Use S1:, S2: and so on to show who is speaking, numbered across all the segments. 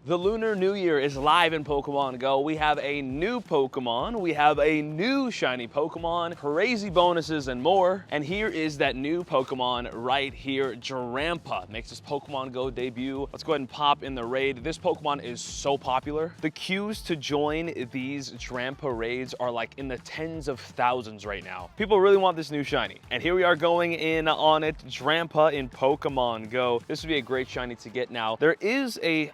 S1: The Lunar New Year is live in Pokemon Go. We have a new Pokemon, we have a new shiny Pokemon, crazy bonuses and more. And here is that new Pokemon right here, Drampa. Makes his Pokemon Go debut. Let's go ahead and pop in the raid. This Pokemon is so popular. The queues to join these Drampa raids are like in the tens of thousands right now. People really want this new shiny. And here we are going in on it, Drampa in Pokemon Go. This would be a great shiny to get now. There is a,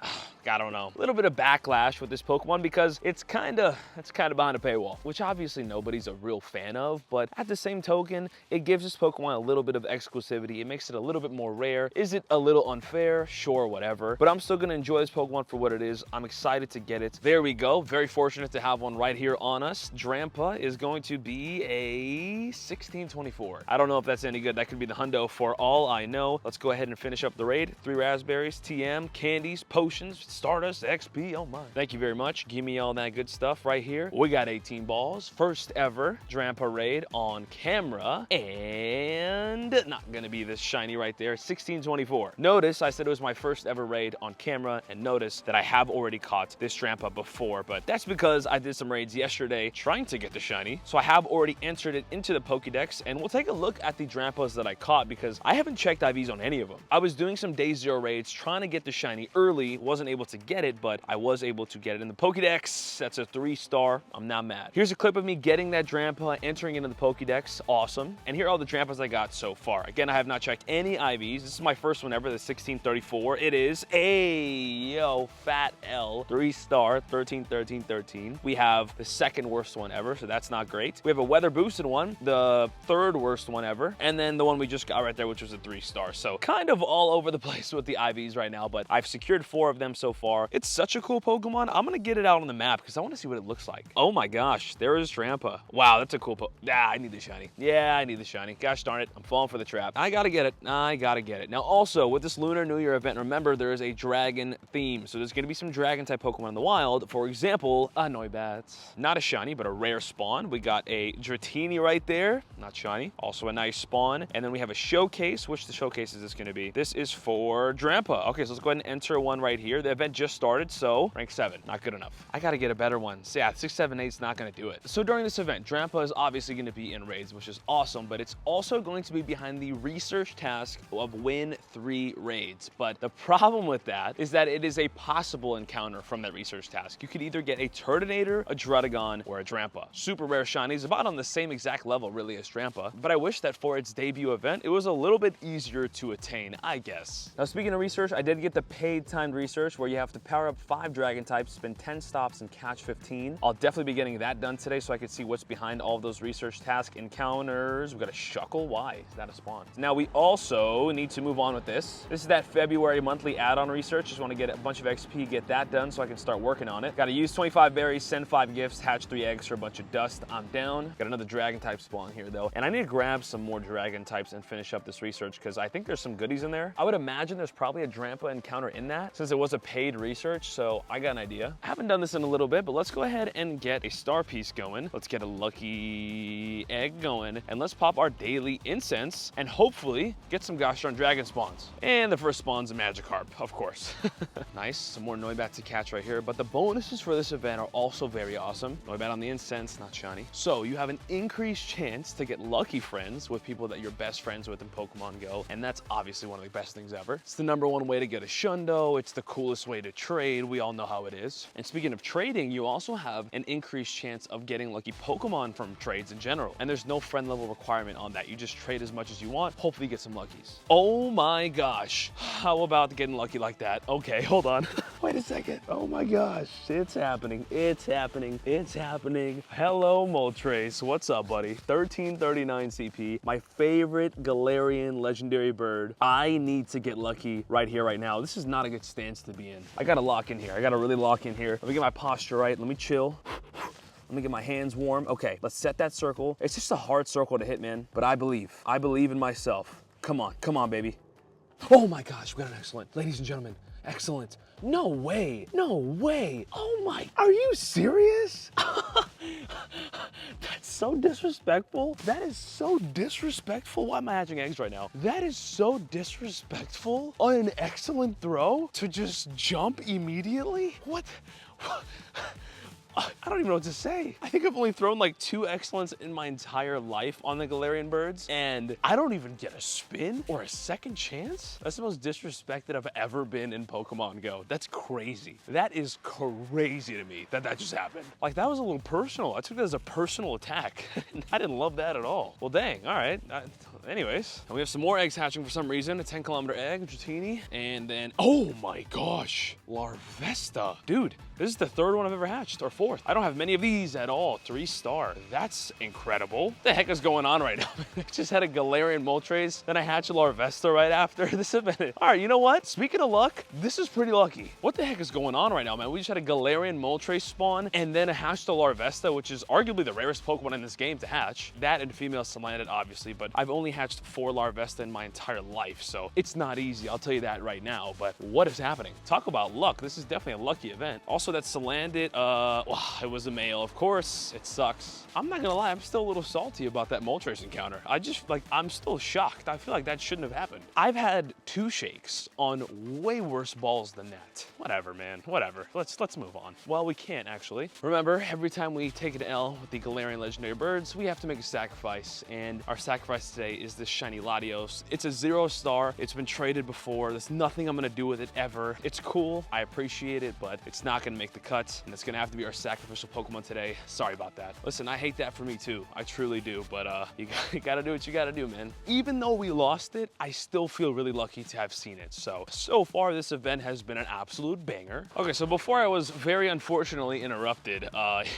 S1: I don't know, a little bit of backlash with this Pokemon because it's kind of behind a paywall, which obviously nobody's a real fan of, but at the same token, it gives this Pokemon a little bit of exclusivity. It makes it a little bit more rare. Is it a little unfair? Sure, whatever. But I'm still gonna enjoy this Pokemon for what it is. I'm excited to get it. There we go. Very fortunate to have one right here on us. Drampa is going to be a 1624. I don't know if that's any good. That could be the hundo for all I know. Let's go ahead and finish up the raid. 3 raspberries, TM, candies, potions, Stardust, XP, oh my. Thank you very much. Give me all that good stuff right here. We got 18 balls. First ever Drampa raid on camera. And not gonna be this shiny right there, 1624. Notice I said it was my first ever raid on camera, and notice that I have already caught this Drampa before, but that's because I did some raids yesterday trying to get the shiny. So I have already entered it into the Pokédex, and we'll take a look at the Drampas that I caught because I haven't checked IVs on any of them. I was doing some day 0 raids trying to get the shiny early, wasn't able to get it, but I was able to get it in the Pokédex. That's a 3-star. I'm not mad. Here's a clip of me getting that Drampa, entering into the Pokédex. Awesome. And here are all the Drampas I got so far. Again, I have not checked any IVs. This is my first one ever, the 1634. It is a fat L, 3-star, 13, 13, 13. We have the second worst one ever, so that's not great. We have a weather boosted one, the third worst one ever, and then the one we just got right there, which was a 3-star. So kind of all over the place with the IVs right now, but I've secured 4 of them so far. It's such a cool Pokemon. I'm gonna get it out on the map because I want to see what it looks like. Oh my gosh, there is Drampa. Wow, that's a cool I need the shiny. Yeah, I need the shiny. Gosh darn it, I'm falling for the trap. I gotta get it. I gotta get it. Now also, with this Lunar New Year event, remember there is a dragon theme. So there's gonna be some dragon type Pokemon in the wild. For example, a Noibat. Not a shiny, but a rare spawn. We got a Dratini right there. Not shiny. Also a nice spawn. And then we have a showcase. Which the showcase is this gonna be? This is for Drampa. Okay, so let's go ahead and enter one right here. The event just started, so rank 7, not good enough. I gotta get a better one. So yeah, 6, 7, 8 is not gonna do it. So during this event, Drampa is obviously gonna be in raids, which is awesome, but it's also going to be behind the research task of win 3 raids. But the problem with that is that it is a possible encounter from that research task. You could either get a Turtonator, a Druddigon, or a Drampa. Super rare shinies, about on the same exact level really as Drampa, but I wish that for its debut event, it was a little bit easier to attain, I guess. Now speaking of research, I did get the paid timed research where you have to power up 5 dragon types, spin 10 stops, and catch 15. I'll definitely be getting that done today so I can see what's behind all of those research task encounters. We got a Shuckle. Why is that a spawn? Now we also need to move on with this. This is that February monthly add-on research. Just want to get a bunch of XP, get that done so I can start working on it. Got to use 25 berries, send 5 gifts, hatch 3 eggs for a bunch of dust. I'm down. Got another dragon type spawn here though, and I need to grab some more dragon types and finish up this research because I think there's some goodies in there. I would imagine there's probably a Drampa encounter in that since it was a paid research, so I got an idea. I haven't done this in a little bit, but let's go ahead and get a star piece going. Let's get a lucky egg going, and let's pop our daily incense and hopefully get some gosh darn dragon spawns. And the first spawn's a Magikarp, of course. Nice, some more Noibat to catch right here, but the bonuses for this event are also very awesome. Noibat on the incense, not shiny. So you have an increased chance to get lucky friends with people that you're best friends with in Pokemon Go, and that's obviously one of the best things ever. It's the #1 way to get a Shundo. It's the coolest way to trade. We all know how it is. And speaking of trading, you also have an increased chance of getting lucky Pokemon from trades in general. And there's no friend level requirement on that. You just trade as much as you want, hopefully get some luckies. Oh my gosh. How about getting lucky like that? Okay, hold on. Wait a second. Oh my gosh, it's happening. It's happening. It's happening. Hello, Moltres. What's up, buddy? 1339 CP, my favorite Galarian Legendary Bird. I need to get lucky right here, right now. This is not a good stance to be in. I gotta lock in here. I gotta really lock in here. Let me get my posture right. Let me chill. Let me get my hands warm. Okay, let's set that circle. It's just a hard circle to hit, man. But I believe. I believe in myself. Come on, baby. Oh my gosh, we got an excellent. Ladies and gentlemen, excellent. No way, no way. Oh my, are you serious? That's so disrespectful. That is so disrespectful. Why am I hatching eggs right now? That is so disrespectful on an excellent throw to just jump immediately. What? I don't even know what to say. I think I've only thrown like 2 excellents in my entire life on the Galarian Birds, and I don't even get a spin or a second chance? That's the most disrespected I've ever been in Pokemon Go. That's crazy. That is crazy to me that just happened. Like, that was a little personal. I took that as a personal attack. I didn't love that at all. Well, dang, all right. Anyways, and we have some more eggs hatching for some reason. A 10-kilometer egg, JTGily, and then, oh my gosh, Larvesta. Dude, this is the 3rd one I've ever hatched, or 4th. I don't have many of these at all. 3-star. That's incredible. What the heck is going on right now? I just had a Galarian Moltres, then I hatched a Larvesta right after this event. All right, you know what? Speaking of luck, this is pretty lucky. What the heck is going on right now, man? We just had a Galarian Moltres spawn, and then a hatched a Larvesta, which is arguably the rarest Pokemon in this game to hatch. That and female Salandit, obviously, but I've only hatched 4 Larvesta in my entire life, so it's not easy, I'll tell you that right now. But what is happening? Talk about luck. This is definitely a lucky event. Also, that Salandit, well, it was a male, of course. It sucks. I'm not gonna lie, I'm still a little salty about that Moltres encounter. I'm still shocked. I feel like that shouldn't have happened. I've had 2 shakes on way worse balls than that. Whatever, man, whatever. Let's move on. Well, we can't actually. Remember, every time we take an L with the Galarian Legendary Birds, we have to make a sacrifice, and our sacrifice today is this shiny Latios. It's a 0-star. It's been traded before. There's nothing I'm gonna do with it ever. It's cool, I appreciate it, but it's not gonna make the cut, and it's gonna have to be our sacrificial Pokemon today. Sorry about that. Listen, I hate that for me too. I truly do, but you gotta do what you gotta do, man. Even though we lost it, I still feel really lucky to have seen it. So far, this event has been an absolute banger. Okay, so before I was very unfortunately interrupted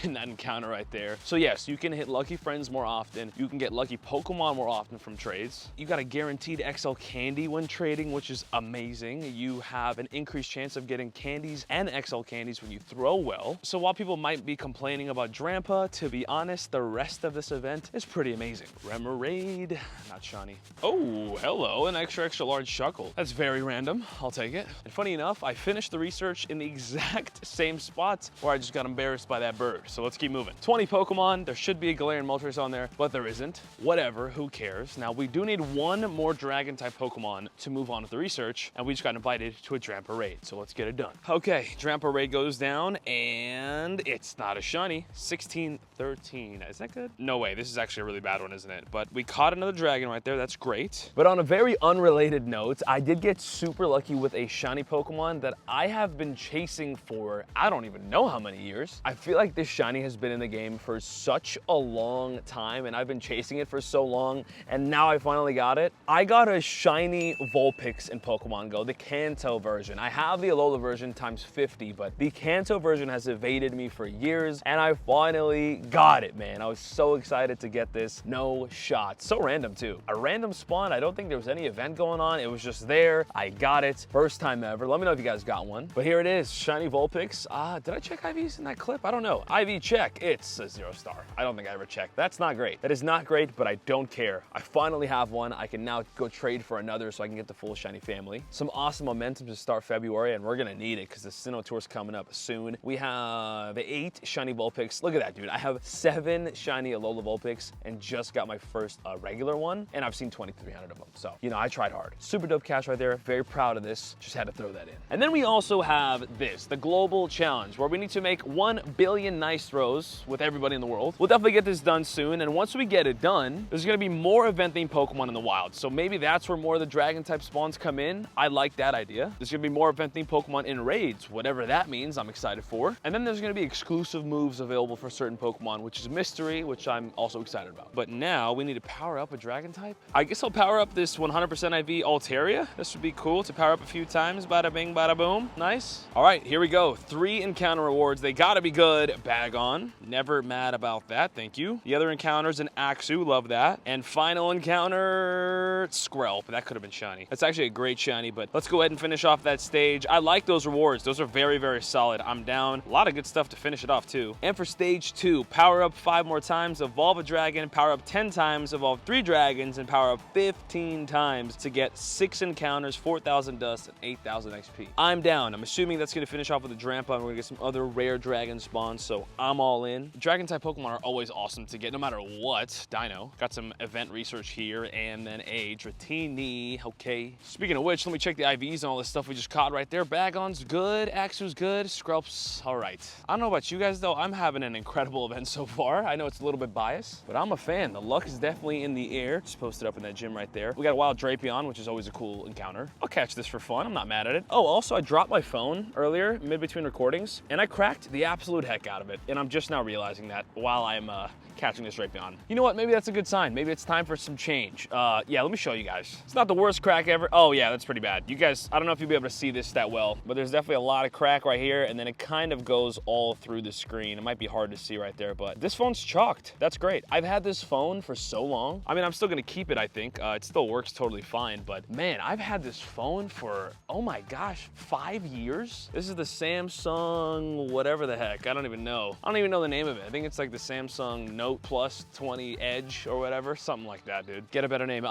S1: in that encounter right there. So yes, you can hit lucky friends more often. You can get lucky Pokemon more often from trades. You got a guaranteed XL candy when trading, which is amazing. You have an increased chance of getting candies and XL candies when you throw well. So while people might be complaining about Drampa, to be honest, the rest of this event is pretty amazing. Remoraid, not shiny. Oh, hello, an extra large Shuckle. That's very random, I'll take it. And funny enough, I finished the research in the exact same spot where I just got embarrassed by that bird. So let's keep moving. 20 Pokemon, there should be a Galarian Moltres on there, but there isn't. Whatever, who cares? Now we do need 1 more dragon type Pokemon to move on with the research, and we just got invited to a Drampa raid, so let's get it done. Okay, Drampa raid goes down, and it's not a shiny. 1613, is that good? No way, this is actually a really bad one, isn't it? But we caught another dragon right there, that's great. But on a very unrelated note, I did get super lucky with a shiny Pokemon that I have been chasing for I don't even know how many years. I feel like this shiny has been in the game for such a long time, and I've been chasing it for so long, and now I finally got it. I got a shiny Vulpix in Pokemon Go, the Kanto version. I have the Alola version times 50, but the Kanto version has evaded me for years, and I finally got it, man. I was so excited to get this. No shot. So random too. A random spawn. I don't think there was any event going on. It was just there. I got it. First time ever. Let me know if you guys got one. But here it is, shiny Vulpix. Did I check IVs in that clip? I don't know. IV check. It's a 0-star. I don't think I ever checked. That's not great. That is not great, but I don't care. I finally have one. I can now go trade for another so I can get the full shiny family. Some awesome momentum to start February, and we're gonna need it because the Sinnoh Tour's coming up soon. We have 8 shiny Vulpix. Look at that, dude. I have 7 shiny Alola Vulpix and just got my first regular one, and I've seen 2,300 of them. So, you know, I tried hard. Super dope cash right there. Very proud of this. Just had to throw that in. And then we also have this, the Global Challenge, where we need to make 1 billion nice throws with everybody in the world. We'll definitely get this done soon, and once we get it done, there's gonna be more event-themed Pokemon in the wild. So maybe that's where more of the Dragon-type spawns come in. I like that idea. There's gonna be more event-themed Pokemon in raids, whatever that means, I'm excited for. And then there's gonna be exclusive moves available for certain Pokemon, which is mystery, which I'm also excited about. But now we need to power up a Dragon-type. I guess I'll power up this 100% IV Altaria. This would be cool to power up a few times. Bada bing, bada boom. Nice. All right, here we go. 3 encounter rewards. They gotta be good. Bag on. Never mad about that. Thank you. The other encounters, an Axu. Love that. And final encounter Skrelp. That could have been shiny. That's actually a great shiny, but let's go ahead and finish off that stage. I like those rewards. Those are very, very solid. I'm down. A lot of good stuff to finish it off too. And for stage 2, power up 5 more times, evolve a dragon, power up 10 times, evolve 3 dragons, and power up 15 times to get 6 encounters, 4,000 dust, and 8,000 XP. I'm down. I'm assuming that's going to finish off with a Drampa, and we're going to get some other rare dragon spawns, so I'm all in. Dragon-type Pokemon are always awesome to get no matter what. Dino. Got some event research here, and then a Dratini. Okay. Speaking of which, let me check the IVs and all this stuff we just caught right there. Bagon's good. Axu's good. Skrelp's all right. I don't know about you guys, though. I'm having an incredible event so far. I know it's a little bit biased, but I'm a fan. The luck is definitely in the air. Just posted up in that gym right there. We got a Wild Drapion, which is always a cool encounter. I'll catch this for fun. I'm not mad at it. Oh, also, I dropped my phone earlier, mid-between recordings, and I cracked the absolute heck out of it. And I'm just now realizing that while I'm catching this Drapion. You know what? Maybe that's a good sign. Maybe it's time for some change. Yeah, let me show you guys. It's not the worst crack ever. Oh, yeah, that's pretty bad. You guys, I don't know if you'll be able to see this that well, but there's definitely a lot of crack right here, and then it kind of goes all through the screen. It might be hard to see right there, but this phone's chalked. That's great. I've had this phone for so long. I mean, I'm still gonna keep it, I think. It still works totally fine, but man, I've had this phone for, oh my gosh, 5 years? This is the Samsung whatever the heck. I don't even know. I don't even know the name of it. I think it's like the Samsung Note Plus 20 Edge or whatever. Something like that, dude. Get a better name.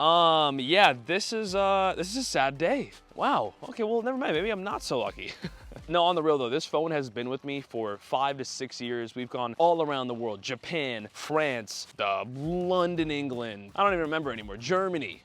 S1: Yeah, this is a sad day. Wow. Okay, well, never mind. Maybe I'm not so lucky. No, on the real though, this phone has been with me for 5 to 6 years. We've gone all around the world. Japan, France, London, England. I don't even remember anymore. Germany.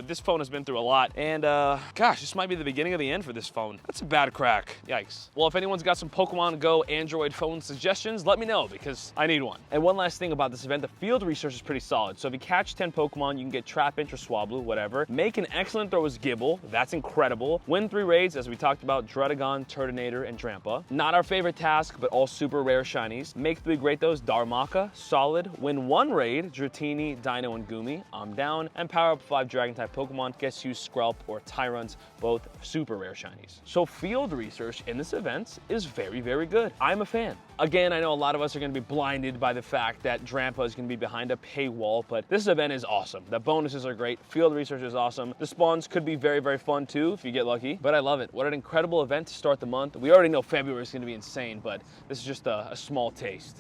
S1: This phone has been through a lot. And gosh, this might be the beginning of the end for this phone. That's a bad crack. Yikes. Well, if anyone's got some Pokemon Go Android phone suggestions, let me know because I need one. And one last thing about this event, the field research is pretty solid. So if you catch 10 Pokemon, you can get Trapinch or Swablu, whatever. Make an excellent throw as Gibble. That's incredible. Win 3 raids, as we talked about, Druddigon, Turtonator, and Drampa. Not our favorite task, but all super rare shinies. Make 3 great throws, Darmaka, solid. Win 1 raid, Dratini, Dino, and Goomy. I'm down. And power up 5 Dragon-type Pokemon, guess you, Skrelp, or Tyrants, both super rare shinies. So field research in this event is very, very good. I'm a fan. Again, I know a lot of us are going to be blinded by the fact that Drampa is going to be behind a paywall, but this event is awesome. The bonuses are great. Field research is awesome. The spawns could be very, very fun too if you get lucky, but I love it. What an incredible event to start the month. We already know February is going to be insane, but this is just a small taste.